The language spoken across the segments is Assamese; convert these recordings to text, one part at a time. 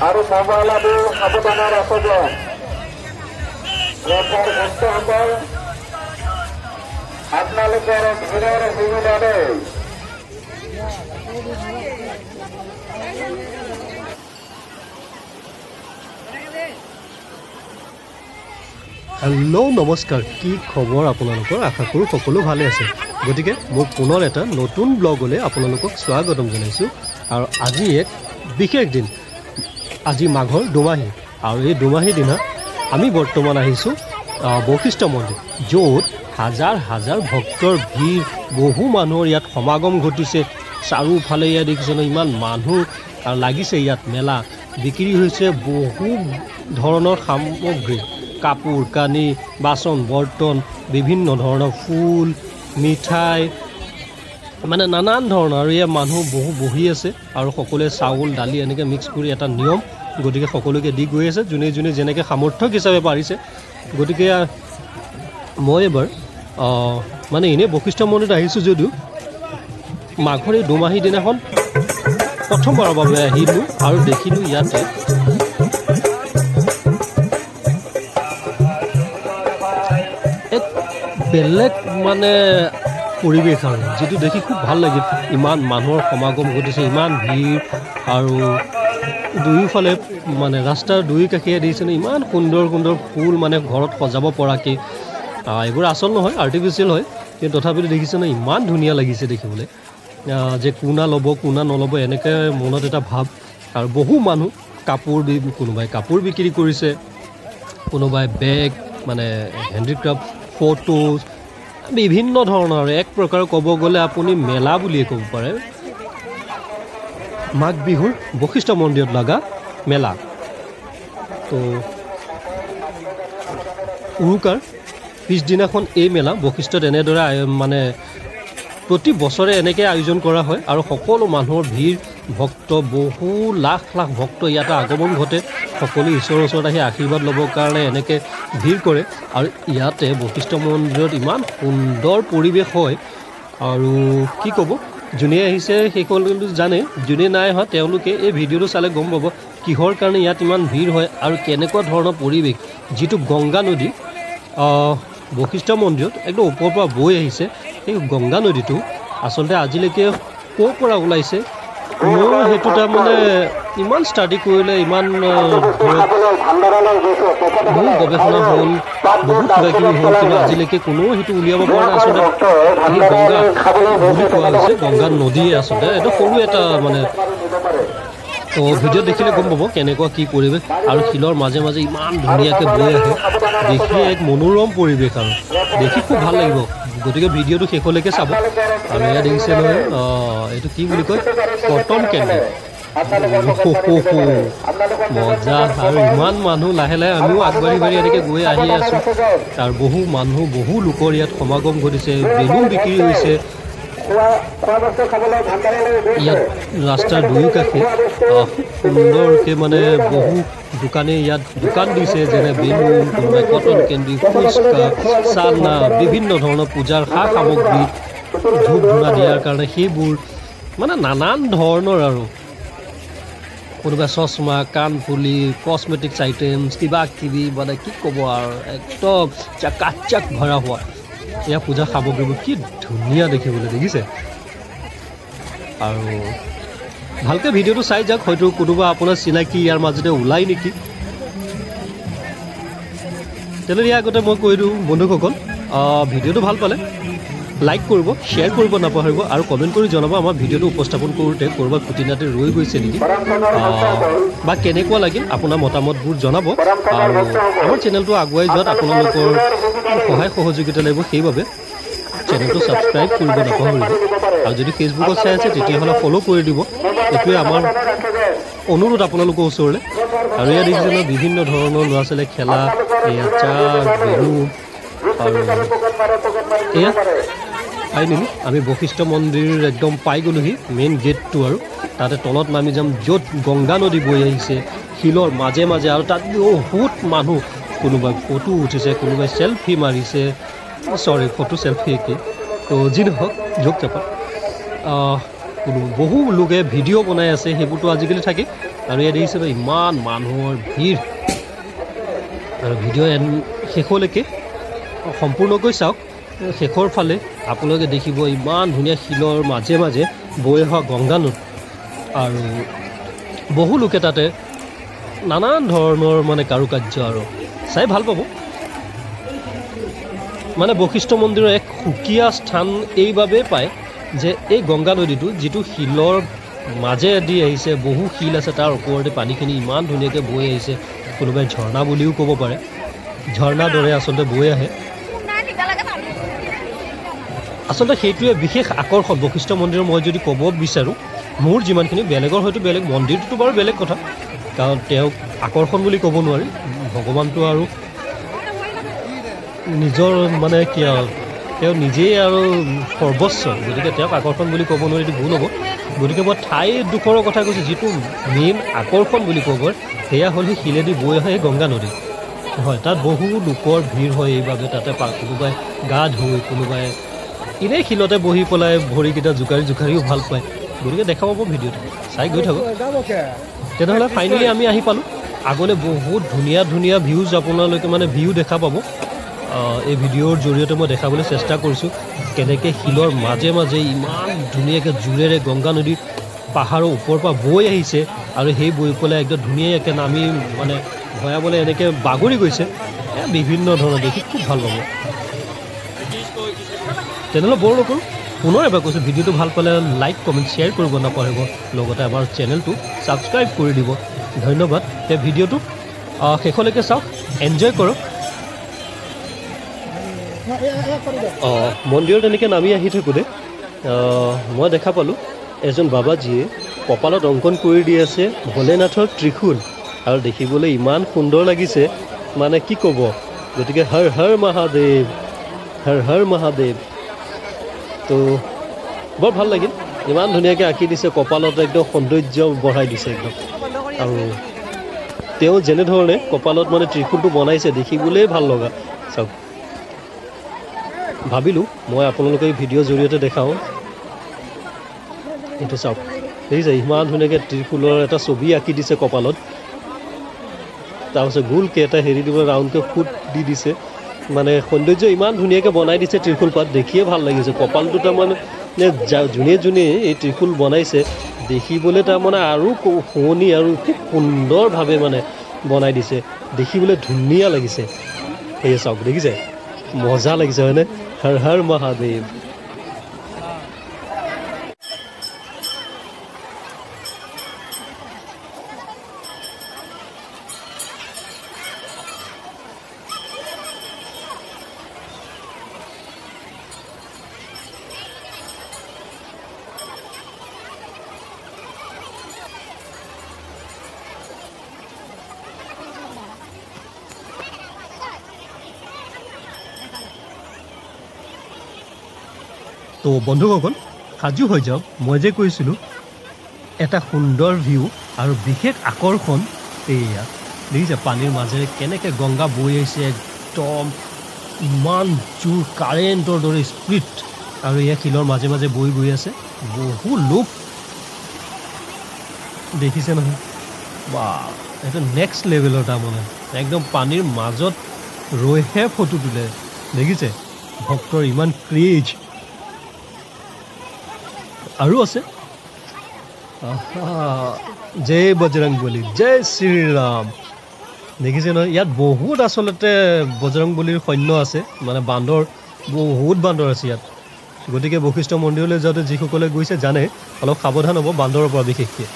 আৰু মোবাইল আদি সাৱধানে ৰাখিব। ভক্তসকল আপোনালোকৰ ভিৰৰ সুবিধা দেই। হেল্ল' নমস্কাৰ, কি খবৰ আপোনালোকৰ? আশা কৰোঁ সকলো ভালে আছে। গতিকে মোক পুনৰ এটা নতুন ব্লগলৈ আপোনালোকক স্বাগতম জনাইছোঁ। আৰু আজি এক বিশেষ দিন, আজি মাঘৰ দুমাহী। আৰু এই দুমাহীৰ দিনা আমি বৰ্তমান আহিছোঁ বশিষ্ঠ মন্দিৰ, য'ত হাজাৰ হাজাৰ ভক্তৰ ভিৰ, বহু মানুহৰ ইয়াত সমাগম ঘটিছে। চাৰিওফালে ইয়াত দেখিছেনে ইমান মানুহ, আৰু লাগিছে ইয়াত মেলা। বিক্ৰী হৈছে বহু ধৰণৰ সামগ্ৰী, কাপোৰ কানি, বাচন বৰ্তন, বিভিন্ন ধৰণৰ ফুল, মিঠাই, মানে নানান ধৰণৰ। আৰু ইয়াত মানুহ বহু বহি আছে আৰু সকলোৱে চাউল দালি এনেকৈ মিক্স কৰি এটা নিয়ম, গতিকে সকলোকে দি গৈ আছে, যোনে যোনে যেনেকৈ সামৰ্থ্য হিচাপে পাৰিছে। গতিকে মই এবাৰ মানে এনেই বশিষ্ঠ মন্দিৰত আহিছোঁ যদিও মাঘৰ এই দুমাহী দিনাখন প্ৰথমবাৰৰ বাবে আহিলোঁ আৰু দেখিলোঁ ইয়াতে এক বেলেগ মানে পৰিৱেশ, আৰু যিটো দেখি খুব ভাল লাগিল। ইমান মানুহৰ সমাগম ঘটিছে, ইমান ভিৰ, আৰু দুয়োফালে মানে ৰাস্তাৰ দুই কাষে দেখিছেনে ইমান সুন্দৰ সুন্দৰ ফুল, মানে ঘৰত সজাব পৰাকৈ। এইবোৰ আচল নহয়, আৰ্টিফিচিয়েল হয়, কিন্তু তথাপিতো দেখিছেনে ইমান ধুনীয়া লাগিছে দেখিবলৈ। যে কোনা ল'ব কোনা নল'ব এনেকৈ মনত এটা ভাৱ। আৰু বহু মানুহ কাপোৰ, কোনোবাই কাপোৰ বিক্ৰী কৰিছে, কোনোবাই বেগ, মানে হেণ্ডিক্ৰাফ্ট, ফটোজ, বিভিন্ন ধৰণৰ। এক প্ৰকাৰ ক'ব গ'লে আপুনি মেলা বুলিয়ে ক'ব পাৰে, মাঘ বিহুৰ বশিষ্ঠ মন্দিৰত লগা মেলা। তো উৰুকাৰ পিছদিনাখন এই মেলা বশিষ্ঠত এনেদৰে মানে প্ৰতি বছৰে এনেকৈ আয়োজন কৰা হয়। আৰু সকলো মানুহৰ ভিৰ, ভক্ত, বহু লাখ লাখ ভক্ত ইয়াতে আগমন ঘটে। সকলো ঈশ্বৰৰ ওচৰত আহি আশীৰ্বাদ ল'বৰ কাৰণে এনেকৈ ভিৰ কৰে। আৰু ইয়াতে বশিষ্ঠ মন্দিৰত ইমান সুন্দৰ পৰিৱেশ হয়, আৰু কি ক'ব, যোনে আহিছে সেইসকলে জানে, যোনে নাই অহা তেওঁলোকে এই ভিডিঅ'টো চালে গম পাব কিহৰ কাৰণে ইয়াত ইমান ভিৰ হয় আৰু কেনেকুৱা ধৰণৰ পৰিৱেশ। যিটো গংগা নদী বশিষ্ঠ মন্দিৰত একদম ওপৰৰ পৰা বৈ আহিছে, সেই গংগা নদীটো আচলতে আজিলৈকে ক'ৰ পৰা ওলাইছে মোৰ সেইটো তাৰমানে ইমান ষ্টাডি কৰিলে, ইমান বহু গৱেষণা হ'ল, বহুত কিবাকিবি হ'ল, কিন্তু আজিলৈকে কোনেও সেইটো উলিয়াব পৰা নাই। আচলতে সেই গংগা বুলি কোৱা হৈছে, গংগা নদীয়ে আচলতে এইটো সৰু এটা মানে। তো ভিডিঅ'ত দেখিলে গম পাব কেনেকুৱা কি পৰিৱেশ, আৰু শিলৰ মাজে মাজে ইমান ধুনীয়াকৈ বৈ আহে, দেখি এক মনোৰম পৰিৱেশ, আৰু দেখি খুব ভাল লাগিব। গতিকে ভিডিঅ'টো শেষলৈকে চাব। আৰু এয়া দেখিছে নহয়, এইটো কি বুলি কয়, কটন কেণ্ডি, মজা। আৰু ইমান মানুহ, লাহে লাহে আমিও আগবাঢ়ি বাঢ়ি এনেকৈ গৈ আহি আছোঁ। আৰু বহু মানুহ, বহু লোকৰ ইয়াত সমাগম ঘটিছে, বেলুন বিক্ৰী হৈছে। ইয়াত ৰাস্তাৰ দুয়ো কাষে সুন্দৰকৈ মানে বহু দোকানে ইয়াত দোকান দিছে, যেনে বেলুন, কোনোবাই কটন কেণ্ডি, ফুচকা, চানা, বিভিন্ন ধৰণৰ পূজাৰ সা সামগ্ৰী, ধূপ ধূনা দিয়াৰ কাৰণে সেইবোৰ, মানে নানান ধৰণৰ। আৰু কোনোবাই চশমা, কাণফুলি, কছমেটিক্স আইটেমছ, কিবা কিবি, মানে কি ক'ব আৰু একদম চাকাচাক ভৰা হোৱা এয়া পূজা সামগ্ৰীবোৰ কি ধুনীয়া দেখিবলৈ, দেখিছে। আৰু ভালকৈ ভিডিঅ'টো চাই যাওক, হয়তো কোনোবা আপোনাৰ চিনাকি ইয়াৰ মাজতে ওলাই নেকি। তেনেহ'লে ইয়াৰ আগতে মই কৈ দিওঁ বন্ধুসকল, ভিডিঅ'টো ভাল পালে লাইক কৰিব, শ্বেয়াৰ কৰিব নাপাহৰিব, আৰু কমেণ্ট কৰি জনাব আমাৰ ভিডিঅ'টো উপস্থাপন কৰোঁতে ক'ৰবাত খুটি নাটি ৰৈ গৈছে নেকি, বা কেনেকুৱা লাগিল আপোনাৰ মতামতবোৰ জনাব। আৰু আমাৰ চেনেলটো আগুৱাই যোৱাত আপোনালোকৰ সহায় সহযোগিতা লাগিব, সেইবাবে চেনেলটো ছাবস্ক্ৰাইব কৰিব নাপাহৰিব। আৰু যদি ফেচবুকত চাই আছে তেতিয়াহ'লে ফ'ল' কৰি দিব, এইটোৱে আমাৰ অনুৰোধ আপোনালোকৰ ওচৰলৈ। আৰু ইয়াত দেখিছে ন বিভিন্ন ধৰণৰ ল'ৰা ছোৱালীয়ে খেলা, এয়া চাৰ, বেলুন, আৰু এয়া ফাইনেলি আমি বশিষ্ঠ মন্দিৰ একদম পাই গ'লোহি, মেইন গেটটো। আৰু তাতে তলত নামি যাম, য'ত গংগা নদী বৈ আহিছে শিলৰ মাজে মাজে, আৰু তাত বহুত মানুহ, কোনোবাই ফটো উঠিছে, কোনোবাই চেলফি মাৰিছে, ফটো চেলফি একে। তো যি নহওক জোক জাপাত, বহু লোকে ভিডিঅ' বনাই আছে, সেইবোৰতো আজিকালি থাকে। আৰু ইয়াত দেখিছে ইমান মানুহৰ ভিৰ আৰু ভিডিঅ' শেষলৈকে সম্পূৰ্ণকৈ চাওক শেষৰ ফালে আপোনালোকে দেখিব ইমান ধুনীয়া শিলৰ মাজে মাজে বৈ অহা গংগা নদী আৰু বহু লোকে তাতে নানান ধৰণৰ মানে কাৰুকাৰ্য আৰু চাই ভাল পাব মানে বশিষ্ঠ মন্দিৰৰ এক সুকীয়া স্থান এইবাবেই পায় যে এই গংগা নদীটো যিটো শিলৰ মাজেদি আহিছে বহু শিল আছে তাৰ ওপৰতে পানীখিনি ইমান ধুনীয়াকৈ বৈ আহিছে কোনোবাই ঝৰ্ণা বুলিও ক'ব পাৰে ঝৰ্ণাৰ দৰে আচলতে বৈ আহে আচলতে সেইটোৱে বিশেষ আকৰ্ষণ বশিষ্ঠ মন্দিৰৰ মই যদি ক'ব বিচাৰোঁ মোৰ যিমানখিনি বেলেগৰ হয়তো বেলেগ মন্দিৰটোতো বাৰু বেলেগ কথা কাৰণ তেওঁক আকৰ্ষণ বুলি ক'ব নোৱাৰি ভগৱানটো আৰু নিজৰ মানে কি আৰু তেওঁ নিজেই আৰু সৰ্বস্ব গতিকে তেওঁক আকৰ্ষণ বুলি ক'ব নোৱাৰি এইটো ভুল হ'ব গতিকে মই ঠাইডোখৰৰ কথা কৈছোঁ যিটো মেইন আকৰ্ষণ বুলি ক'ব সেয়া হ'ল সেই শিলেদি বৈ অহা সেই গংগা নদী হয় তাত বহু লোকৰ ভিৰ হয় এইবাবে তাতে কোনোবাই গা ধুই কোনোবাই এনেই শিলতে বহি পেলাই ভৰিকেইটা জোকাৰিও ভাল পায় গতিকে দেখা পাব ভিডিঅ'টো চাই গৈ থাকক তেনেহ'লে ফাইনেলি আমি আহি পালোঁ আগলৈ বহুত ধুনীয়া ধুনীয়া ভিউজ আপোনালোকে মানে ভিউ দেখা পাব এই ভিডিঅ'ৰ জৰিয়তে মই দেখাবলৈ চেষ্টা কৰিছোঁ কেনেকৈ শিলৰ মাজে মাজে ইমান ধুনীয়াকৈ জোৰেৰে গংগা নদী পাহাৰৰ ওপৰৰ পৰা বৈ আহিছে আৰু সেই বৈ পেলাই একদম ধুনীয়াকৈ নামি মানে ভয়াবলৈ এনেকৈ বাগৰি গৈছে বিভিন্ন ধৰণৰ দেখি খুব ভাল পাব তেনেহ'লে বৰ নকৰোঁ পুনৰ এবাৰ কৈছোঁ ভিডিঅ'টো ভাল পালে লাইক কমেণ্ট শ্বেয়াৰ কৰিব নাপাহৰিব লগতে আমাৰ চেনেলটো ছাবস্ক্ৰাইব কৰি দিব ধন্যবাদ এই ভিডিঅ'টো শেষলৈকে চাওক এনজয় কৰক মন্দিৰত এনেকৈ নামি আহি থাকোঁতে মই দেখা পালোঁ এজন বাবাজীয়ে কপালত অংকন কৰি দি আছে ভোলেনাথৰ ত্ৰিশূল আৰু দেখিবলৈ ইমান সুন্দৰ লাগিছে মানে কি ক'ব গতিকে হৰ হৰ মহাদেৱ হৰ হৰ মহাদেৱ তো বৰ ভাল লাগিল ইমান ধুনীয়াকৈ আঁকি দিছে কপালত একদম সৌন্দৰ্য বঢ়াই দিছে একদম আৰু তেওঁ যেনেধৰণে কপালত মানে ত্ৰিশূলটো বনাইছে দেখিবলৈই ভাল লগা চাওক ভাবিলোঁ মই আপোনালোকে এই ভিডিঅ'ৰ জৰিয়তে দেখাওঁ এইটো চাওক দেখিছে ইমান ধুনীয়াকৈ ত্ৰিশূলৰ এটা ছবি আঁকি দিছে কপালত তাৰপিছত গোলকৈ এটা হেৰি দিব ৰাউণ্ডকৈ ফুট দি দিছে মানে সৌন্দৰ্য ইমান ধুনীয়াকৈ বনাই দিছে ত্ৰিশূল পাত দেখিয়ে ভাল লাগিছে কপালটো তাৰমানে যোনে এই ত্ৰিশূল বনাইছে দেখিবলৈ তাৰমানে আৰু শুৱনি আৰু খুব সুন্দৰভাৱে মানে বনাই দিছে দেখিবলৈ ধুনীয়া লাগিছে সেয়ে চাওক দেখিছে মজা লাগিছে হয়নে হৰ হৰ মহাদেৱ তো বন্ধুসকল সাজু হৈ যাওক মই যে কৈছিলোঁ এটা সুন্দৰ ভিউ আৰু বিশেষ আকৰ্ষণ এয়া দেখিছে পানীৰ মাজেৰে কেনেকৈ গংগা বৈ আহিছে একদম ইমান জোৰ কাৰেণ্টৰ দৰে স্পীড আৰু এয়া শিলৰ মাজে মাজে বৈ গৈ আছে বহু লোক দেখিছে নহয় বা এইটো নেক্সট লেভেলৰ তাৰমানে একদম পানীৰ মাজত ৰৈহে ফটো তোলে দেখিছে ভক্তৰ ইমান ক্ৰেজ আৰু আছে জয় বজৰং বলী জয় শ্ৰীৰাম দেখিছে নহয় ইয়াত বহুত আচলতে বজৰং বলীৰ সৈন্য আছে মানে বান্দৰ বহুত বান্দৰ আছে ইয়াত গতিকে বশিষ্ঠ মন্দিৰলৈ যাওঁতে যিসকলে গৈছে জানে অলপ সাৱধান হ'ব বান্দৰৰ পৰা বিশেষকৈ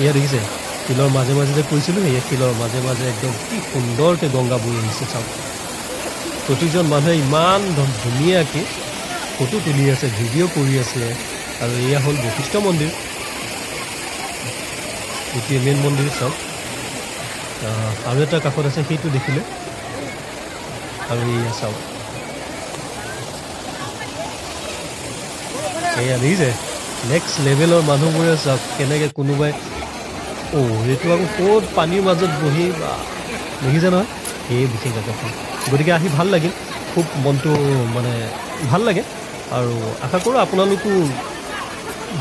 ইয়াত দেখিছে শিলৰ মাজে মাজে যে কৈছিলোঁ সেই শিলৰ মাজে মাজে একদম কি সুন্দৰকৈ গংগা বৈ আহিছে চাওক প্ৰতিজন মানুহে ইমান ধুনীয়াকৈ ফটো তুলি আছে ভিডিঅ' কৰি আছে আৰু এয়া হ'ল বশিষ্ঠ মন্দিৰ এইটোৱে মেইন মন্দিৰ চাওক আৰু এটা কাষত আছে সেইটো দেখিলে আৰু এয়া চাওক এয়া দেখিছে নেক্সট লেভেলৰ মানুহবোৰে চাওক কেনেকৈ কোনোবাই এইটো আকৌ ক'ত পানীৰ মাজত বহি বা দেখিছে নহয় সেই বিশেষ আকৰ্ষণ গতিকে আহি ভাল লাগিল খুব মনটো মানে ভাল লাগে আৰু আশা কৰোঁ আপোনালোকো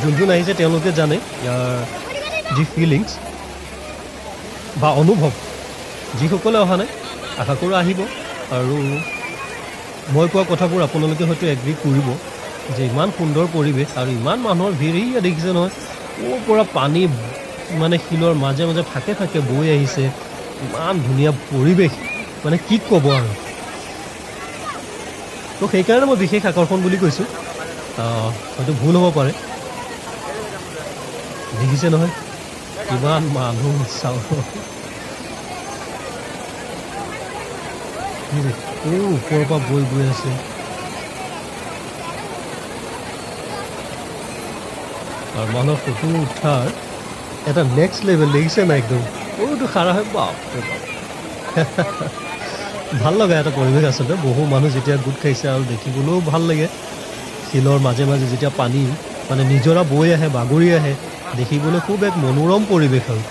যোন যোন আহিছে তেওঁলোকে জানে ইয়াৰ যি ফিলিংছ বা অনুভৱ যিসকলে অহা নাই আশা কৰোঁ আহিব আৰু মই কোৱা কথাবোৰ আপোনালোকে হয়তো এগ্ৰী কৰিব যে ইমান সুন্দৰ পৰিৱেশ আৰু ইমান মানুহৰ ভিৰ এয়া দেখিছে নহয় ক'ৰ পৰা পানী মানে শিলৰ মাজে মাজে ফাকে ফাকে বৈ আহিছে ইমান ধুনীয়া পৰিৱেশ মানে কি ক'ব আৰু তো সেইকাৰণে মই বিশেষ আকৰ্ষণ বুলি কৈছোঁ হয়তো ভুল হ'ব পাৰে দেখিছে নহয় কিমান মানুহ চাওঁ ওপৰৰ পৰা বৈ গৈ আছে আৰু মানুহৰ ফটো উঠাৰ এটা নেক্সট লেভেল দেখিছে নাই একদম সৰুটো খাৰা হয় বাপ ভাল লগা এটা পৰিৱেশ আচলতে বহু মানুহ যেতিয়া গোট খাইছে আৰু দেখিবলৈও ভাল লাগে শিলৰ মাজে মাজে যেতিয়া পানী মানে নিজৰা বৈ আহে বাগৰি আহে দেখিবলৈ খুব এক মনোৰম পৰিৱেশ আৰু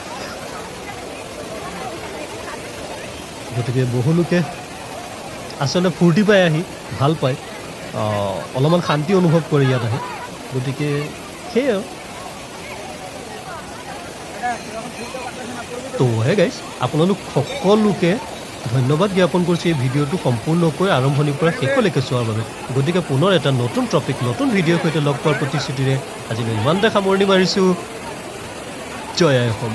গতিকে বহু লোকে আচলতে ফূৰ্তি পাই আহি ভাল পায় অলপমান শান্তি অনুভৱ কৰে ইয়াত আহি গতিকে সেয়ে আৰু তো হে গাইজ আপোনালোক সকলোকে ধন্যবাদ জ্ঞাপন কৰিছোঁ এই ভিডিঅ'টো সম্পূৰ্ণকৈ আৰম্ভণিৰ পৰা শেষলৈকে চোৱাৰ বাবে গতিকে পুনৰ এটা নতুন টপিক নতুন ভিডিঅ'ৰ সৈতে লগ পোৱাৰ প্ৰতিশ্ৰুতিৰে আজি মই ইমানতে সামৰণি মাৰিছোঁ জয় আই অসম